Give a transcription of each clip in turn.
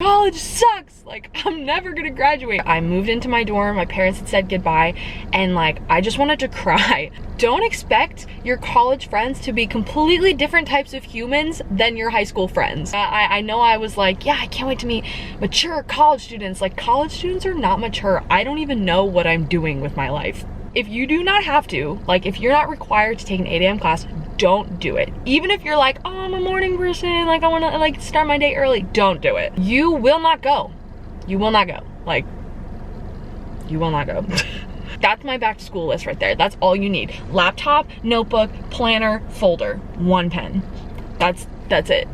college sucks, like I'm never gonna graduate. I moved into my dorm, my parents had said goodbye, and like I just wanted to cry. Don't expect your college friends to be completely different types of humans than your high school friends. I know I was like, yeah, I can't wait to meet mature college students. Like, college students are not mature. I don't even know what I'm doing with my life. If you do not have to, like if you're not required to take an 8 a.m. class, don't do it. Even if you're like, oh, I'm a morning person, like I wanna like start my day early, don't do it. You will not go. You will not go. Like, you will not go. That's my back to school list right there. That's all you need. Laptop, notebook, planner, folder, 1 pen. That's it.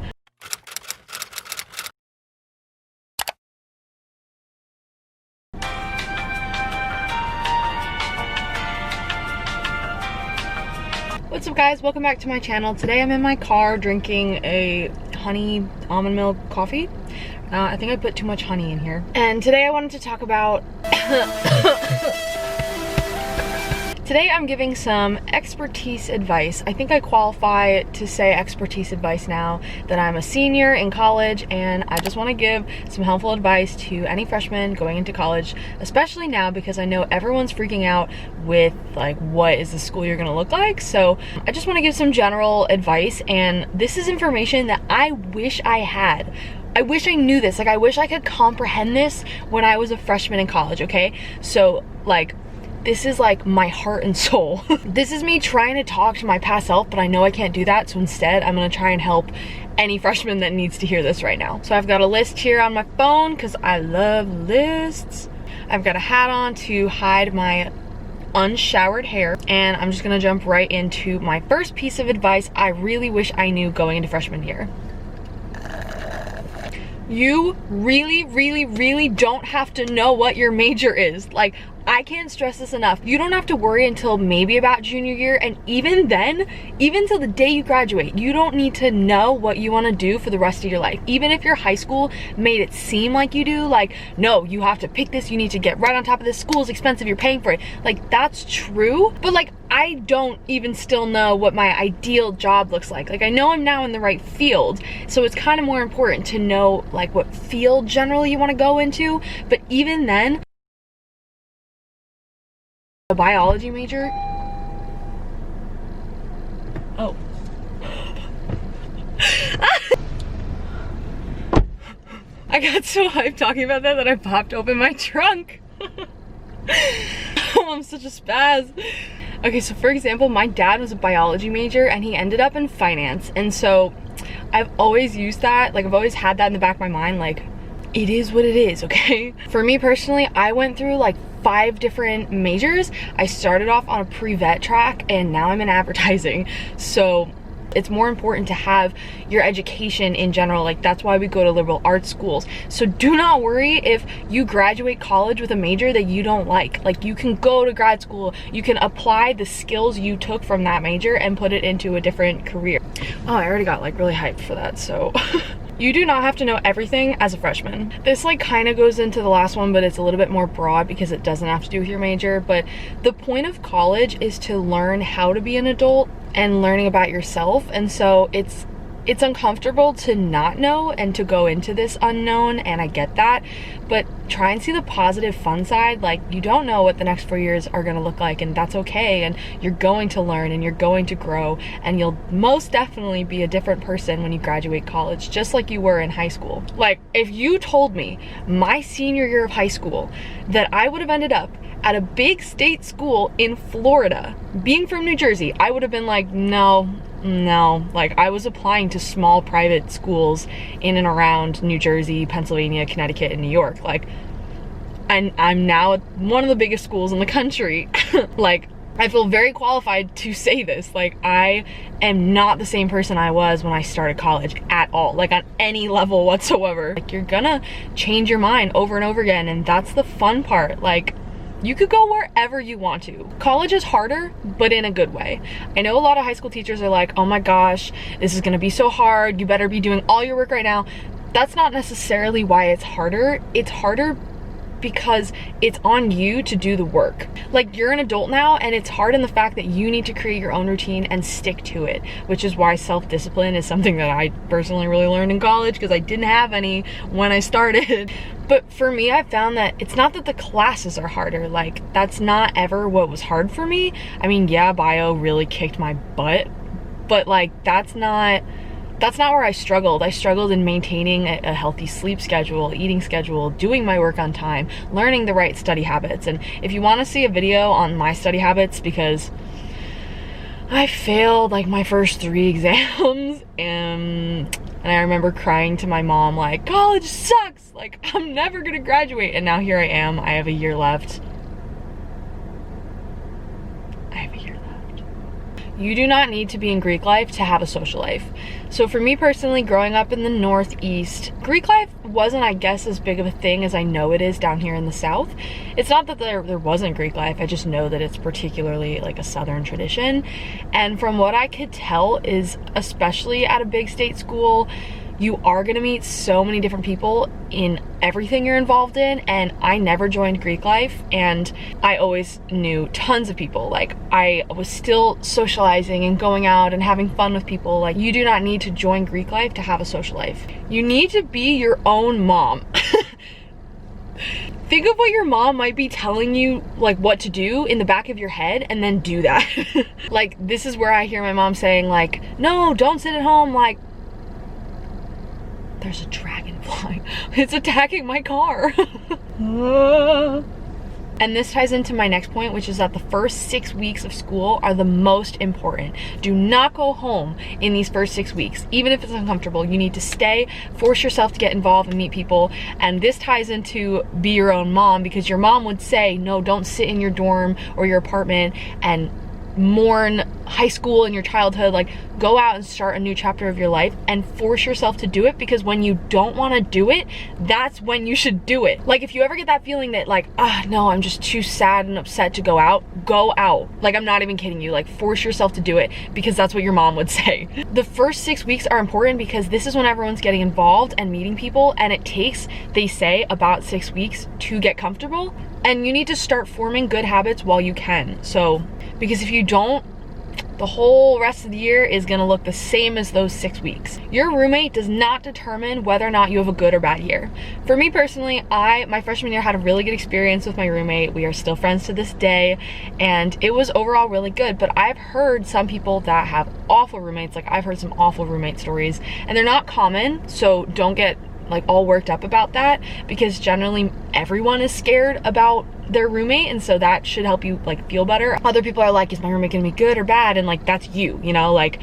What's up guys, welcome back to my channel. Today I'm in my car drinking a honey almond milk coffee. I think I put too much honey in here. And today I wanted to talk about today I'm giving some expertise advice. I think I qualify to say expertise advice now that I'm a senior in college, and I just want to give some helpful advice to any freshmen going into college, especially now because I know everyone's freaking out with like what is the school you're gonna look like. So I just want to give some general advice, and this is information that I wish I had. I wish I knew this. Like, I wish I could comprehend this when I was a freshman in college, okay? So like, this is like my heart and soul. This is me trying to talk to my past self, but I know I can't do that. So instead, I'm gonna try and help any freshman that needs to hear this right now. So I've got a list here on my phone because I love lists. I've got a hat on to hide my unshowered hair, and I'm just gonna jump right into my first piece of advice I really wish I knew going into freshman year. You really don't have to know what your major is. Like, I can't stress this enough. You don't have to worry until maybe about junior year, and even then, even till the day you graduate, you don't need to know what you want to do for the rest of your life. Even if your high school made it seem like you do, like, no, you have to pick this, you need to get right on top of this, school's expensive, you're paying for it. Like, that's true, but like, I don't even still know what my ideal job looks like. Like, I know I'm now in the right field, so it's kind of more important to know like what field generally you want to go into, but even then, a biology major. Oh. I got so hyped talking about that I popped open my trunk. Oh, I'm such a spaz. Okay, so for example, my dad was a biology major and he ended up in finance. And so I've always used that, like I've always had that in the back of my mind, like it is what it is, okay? For me personally, I went through like 5 different majors. I started off on a pre-vet track and now I'm in advertising. So it's more important to have your education in general. Like, that's why we go to liberal arts schools. So do not worry if you graduate college with a major that you don't like. Like, you can go to grad school, you can apply the skills you took from that major and put it into a different career. Oh, I already got like really hyped for that, so. You do not have to know everything as a freshman. This like kind of goes into the last one, but it's a little bit more broad because it doesn't have to do with your major. But the point of college is to learn how to be an adult and learning about yourself. And so it's uncomfortable to not know and to go into this unknown, and I get that, but try and see the positive fun side. Like, you don't know what the next 4 years are gonna look like, and that's okay, and you're going to learn and you're going to grow, and you'll most definitely be a different person when you graduate college, just like you were in high school. Like, if you told me my senior year of high school that I would have ended up at a big state school in Florida, being from New Jersey, I would have been like, no. Like, I was applying to small private schools in and around New Jersey, Pennsylvania, Connecticut, and New York. Like, and I'm now at one of the biggest schools in the country. Like, I feel very qualified to say this. Like, I am not the same person I was when I started college at all, like on any level whatsoever. Like, you're gonna change your mind over and over again, and that's the fun part. Like, you could go wherever you want to. College is harder, but in a good way. I know a lot of high school teachers are like, oh my gosh, this is gonna be so hard, you better be doing all your work right now. That's not necessarily why it's harder. It's harder because it's on you to do the work. Like, you're an adult now, and it's hard in the fact that you need to create your own routine and stick to it, which is why self-discipline is something that I personally really learned in college, because I didn't have any when I started. But for me, I found that it's not that the classes are harder. Like, that's not ever what was hard for me. I mean, yeah, bio really kicked my butt, but like, that's not where I struggled. I struggled in maintaining a healthy sleep schedule, eating schedule, doing my work on time, learning the right study habits. And if you want to see a video on my study habits, because I failed like my first 3 exams, and I remember crying to my mom like, college sucks, like I'm never gonna graduate. And now here I am, I have a year left. You do not need to be in Greek life to have a social life. So for me personally, growing up in the Northeast, Greek life wasn't, I guess, as big of a thing as I know it is down here in the South. It's not that there wasn't Greek life, I just know that it's particularly like a Southern tradition. And from what I could tell is, especially at a big state school, you are gonna meet so many different people in everything you're involved in. And I never joined Greek life, and I always knew tons of people. Like, I was still socializing and going out and having fun with people. Like, you do not need to join Greek life to have a social life. You need to be your own mom. Think of what your mom might be telling you, like what to do in the back of your head, and then do that. Like, this is where I hear my mom saying like, no, don't sit at home, like, there's a dragonfly. It's attacking my car. And this ties into my next point, which is that the first 6 weeks of school are the most important. Do not go home in these first 6 weeks. Even if it's uncomfortable, you need to stay, force yourself to get involved and meet people. And this ties into be your own mom, because your mom would say, no, don't sit in your dorm or your apartment and mourn high school and your childhood. Like, go out and start a new chapter of your life and force yourself to do it, because when you don't want to do it, that's when you should do it. Like, if you ever get that feeling that like, no, I'm just too sad and upset to go out, go out. Like, I'm not even kidding you. Like, force yourself to do it, because that's what your mom would say. The first 6 weeks are important because this is when everyone's getting involved and meeting people, and it takes, they say, about 6 weeks to get comfortable. And you need to start forming good habits while you can. So, because if you don't, the whole rest of the year is gonna look the same as those 6 weeks. Your roommate does not determine whether or not you have a good or bad year. For me personally, my freshman year had a really good experience with my roommate. We are still friends to this day, and it was overall really good. But I've heard some people that have awful roommates. Like, I've heard some awful roommate stories, and they're not common, so don't get like all worked up about that, because generally everyone is scared about their roommate, and so that should help you like feel better. Other people are like, is my roommate gonna be good or bad? And like, that's you know, like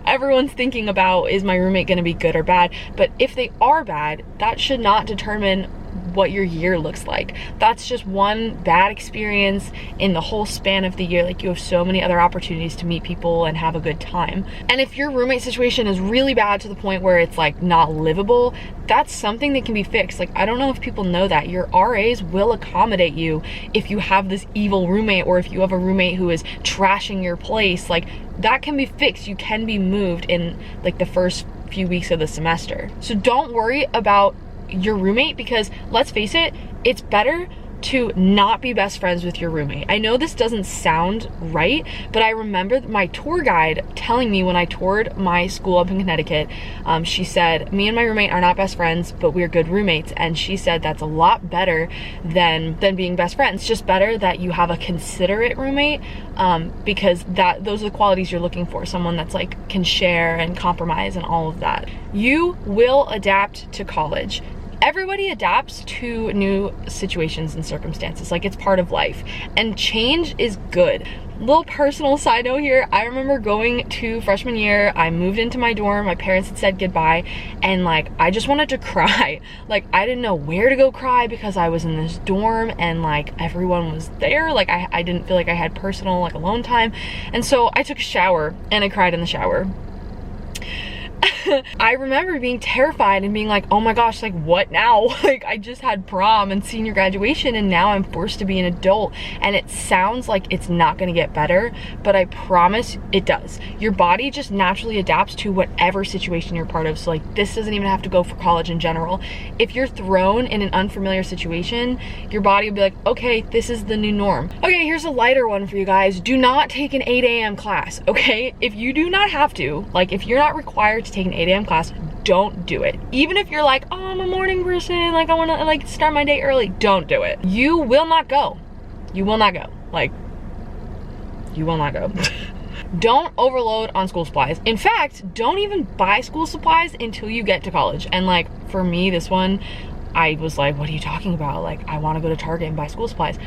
everyone's thinking about, is my roommate gonna be good or bad? But if they are bad, that should not determine what your year looks like. That's just one bad experience in the whole span of the year. Like, you have so many other opportunities to meet people and have a good time. And if your roommate situation is really bad to the point where it's like not livable, that's something that can be fixed. Like, I don't know if people know that your RAs will accommodate you if you have this evil roommate, or if you have a roommate who is trashing your place. Like, that can be fixed. You can be moved in like the first few weeks of the semester. So don't worry about your roommate, because let's face it, it's better to not be best friends with your roommate. I know this doesn't sound right, but I remember my tour guide telling me when I toured my school up in Connecticut, she said, me and my roommate are not best friends, but we're good roommates. And she said that's a lot better than being best friends. Just better that you have a considerate roommate, because those are the qualities you're looking for. Someone that's like can share and compromise and all of that. You will adapt to college. Everybody adapts to new situations and circumstances. Like, it's part of life, and change is good. Little personal side note here, I remember going to freshman year, I moved into my dorm, my parents had said goodbye, and like, I just wanted to cry. Like, I didn't know where to go cry, because I was in this dorm and like everyone was there. Like, I didn't feel like I had personal like alone time. And so I took a shower and I cried in the shower. I remember being terrified and being like, oh my gosh, like what now? Like I just had prom and senior graduation and now I'm forced to be an adult. And it sounds like it's not gonna get better, but I promise it does. Your body just naturally adapts to whatever situation you're part of. So like this doesn't even have to go for college in general. If you're thrown in an unfamiliar situation, your body will be like, okay, this is the new norm. Okay, here's a lighter one for you guys. Do not take an 8 a.m. class, okay? If you do not have to, like if you're not required to take an 8 a.m. class, don't do it. Even if you're like, oh, I'm a morning person, like I wanna like start my day early, don't do it. You will not go. You will not go. Like, you will not go. Don't overload on school supplies. In fact, don't even buy school supplies until you get to college. And like, for me, this one, I was like, what are you talking about? Like, I wanna go to Target and buy school supplies.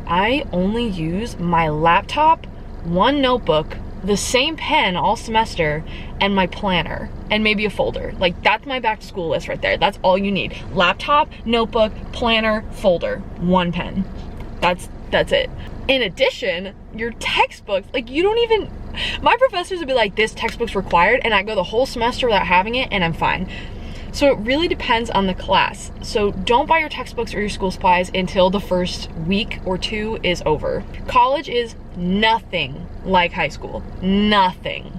I only use my laptop, one notebook, the same pen all semester, and my planner, and maybe a folder. Like that's my back to school list right there. That's all you need. Laptop, notebook, planner, folder, one pen. That's it. In addition, your textbooks, like you don't even, my professors would be like, this textbook's required, and I go the whole semester without having it and I'm fine. So it really depends on the class. So don't buy your textbooks or your school supplies until the first week or two is over. College is nothing like high school. Nothing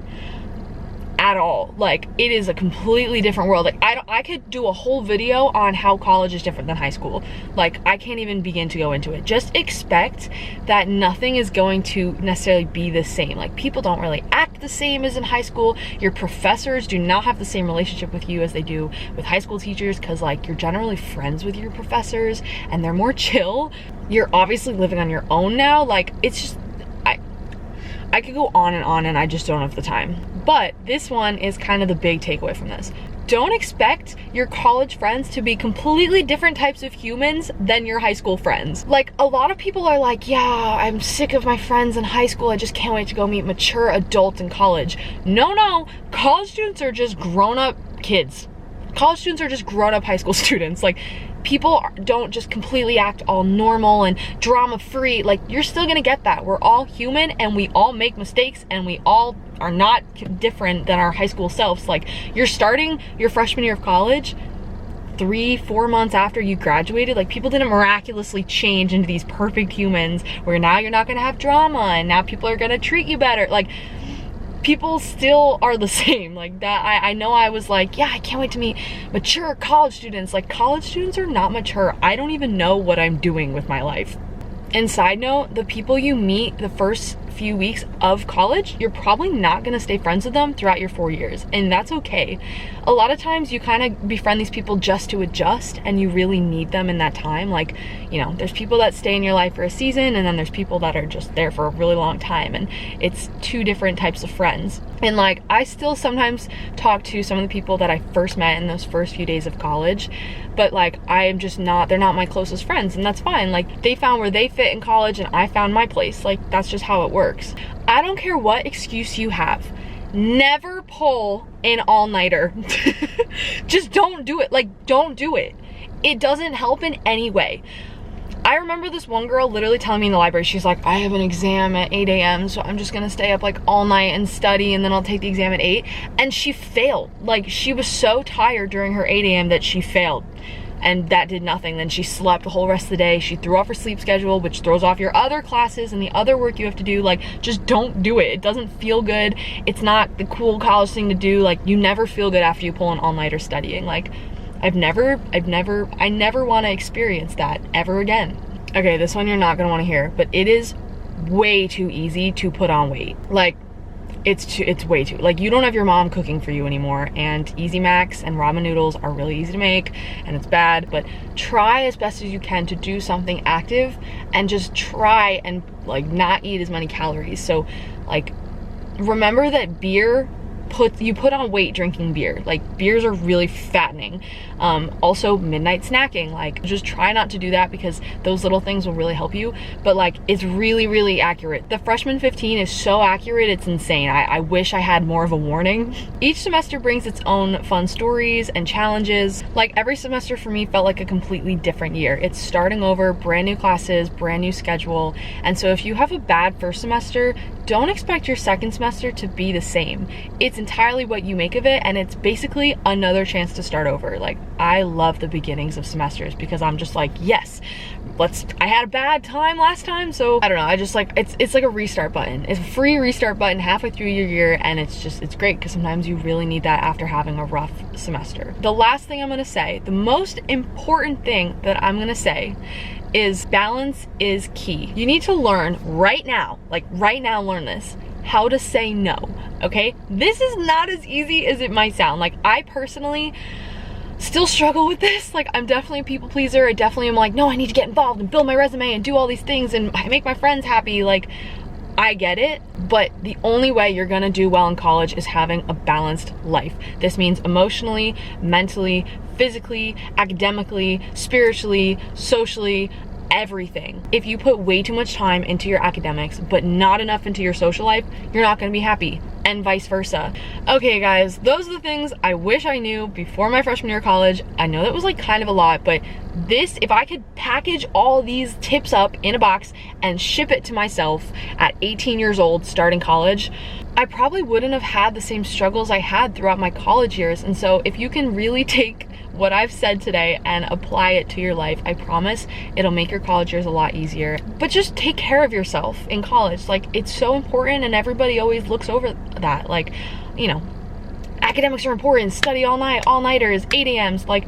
at all. Like it is a completely different world. Like I could do a whole video on how college is different than high school. Like I can't even begin to go into it. Just expect that nothing is going to necessarily be the same. Like people don't really act the same as in high school. Your professors do not have the same relationship with you as they do with high school teachers, because like you're generally friends with your professors and they're more chill. You're obviously living on your own now. Like it's just, I could go on and I just don't have the time. But this one is kind of the big takeaway from this. Don't expect your college friends to be completely different types of humans than your high school friends. Like a lot of people are like, yeah, I'm sick of my friends in high school. I just can't wait to go meet mature adults in college. No, college students are just grown-up kids. College students are just grown-up high school students. Like people don't just completely act all normal and drama free. Like you're still gonna get that. We're all human and we all make mistakes and we all are not different than our high school selves. Like you're starting your freshman year of college 3-4 months after you graduated. Like people didn't miraculously change into these perfect humans where now you're not gonna have drama and now people are gonna treat you better. Like people still are the same. Like that, I know I was like, yeah, I can't wait to meet mature college students. Like college students are not mature. I don't even know what I'm doing with my life. And side note, the people you meet the first few weeks of college, you're probably not gonna stay friends with them throughout your 4 years, and that's okay. A lot of times you kind of befriend these people just to adjust, and you really need them in that time. Like, you know, there's people that stay in your life for a season, and then there's people that are just there for a really long time, and it's two different types of friends. And like, I still sometimes talk to some of the people that I first met in those first few days of college, but like, I am just not, they're not my closest friends, and that's fine. Like, they found where they fit in college, and I found my place. Like, that's just how it works. I don't care what excuse you have. Never pull an all-nighter. Just don't do it. Like, don't do it. It doesn't help in any way. I remember this one girl literally telling me in the library, she's like, I have an exam at 8 a.m. so I'm just gonna stay up like all night and study, and then I'll take the exam at 8. And she failed. Like, she was so tired during her 8 a.m. that she failed. And that did nothing. Then she slept the whole rest of the day. She threw off her sleep schedule, which throws off your other classes and the other work you have to do. Like, just don't do it. It doesn't feel good. It's not the cool college thing to do. Like, you never feel good after you pull an all-nighter studying. Like, I never want to experience that ever again. Okay, this one you're not gonna want to hear, but it is way too easy to put on weight. Like, it's way too, like, you don't have your mom cooking for you anymore, and Easy Macs and ramen noodles are really easy to make, and it's bad, but try as best as you can to do something active and just try and like not eat as many calories. So like, remember that beer you put on weight drinking beer. Like, beers are really fattening. Also midnight snacking, like, just try not to do that, because those little things will really help you. But like, it's really accurate. The Freshman 15 is so accurate, it's insane. I wish I had more of a warning. Each semester brings its own fun stories and challenges. Like, every semester for me felt like a completely different year. It's starting over, brand new classes, brand new schedule. And so if you have a bad first semester, don't expect your second semester to be the same. It's entirely what you make of it, and it's basically another chance to start over. Like, I love the beginnings of semesters because I'm just like, yes, I had a bad time last time, so I don't know, I just like, it's like a restart button. It's a free restart button halfway through your year, and it's great because sometimes you really need that after having a rough semester. The last thing I'm gonna say, the most important thing that I'm gonna say is balance is key. You need to learn right now, like right now, learn this, how to say no, okay? This is not as easy as it might sound. Like, I personally still struggle with this. Like, I'm definitely a people pleaser. I definitely am like, no, I need to get involved and build my resume and do all these things and make my friends happy. Like, I get it, but the only way you're gonna do well in college is having a balanced life. This means emotionally, mentally, physically, academically, spiritually, socially, everything. If you put way too much time into your academics but not enough into your social life, you're not gonna be happy, and vice versa. Okay guys, those are the things I wish I knew before my freshman year of college. I know that was like kind of a lot, but this, if I could package all these tips up in a box and ship it to myself at 18 years old starting college, I probably wouldn't have had the same struggles I had throughout my college years. And so if you can really take what I've said today and apply it to your life, I promise it'll make your college years a lot easier. But just take care of yourself in college. Like, it's so important, and everybody always looks over that. Like, you know, academics are important, study all night, all-nighters, 8 a.m.s. Like,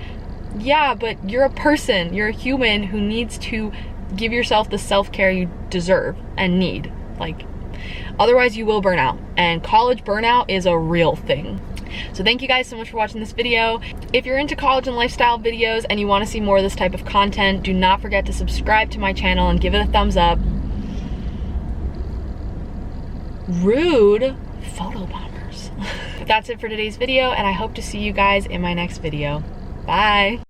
yeah, but you're a person, you're a human who needs to give yourself the self-care you deserve and need. Like, otherwise you will burn out, and college burnout is a real thing. So thank you guys so much for watching this video. If you're into college and lifestyle videos and you want to see more of this type of content, do not forget to subscribe to my channel and give it a thumbs up. Rude photo bombers. But that's it for today's video, and I hope to see you guys in my next video. Bye.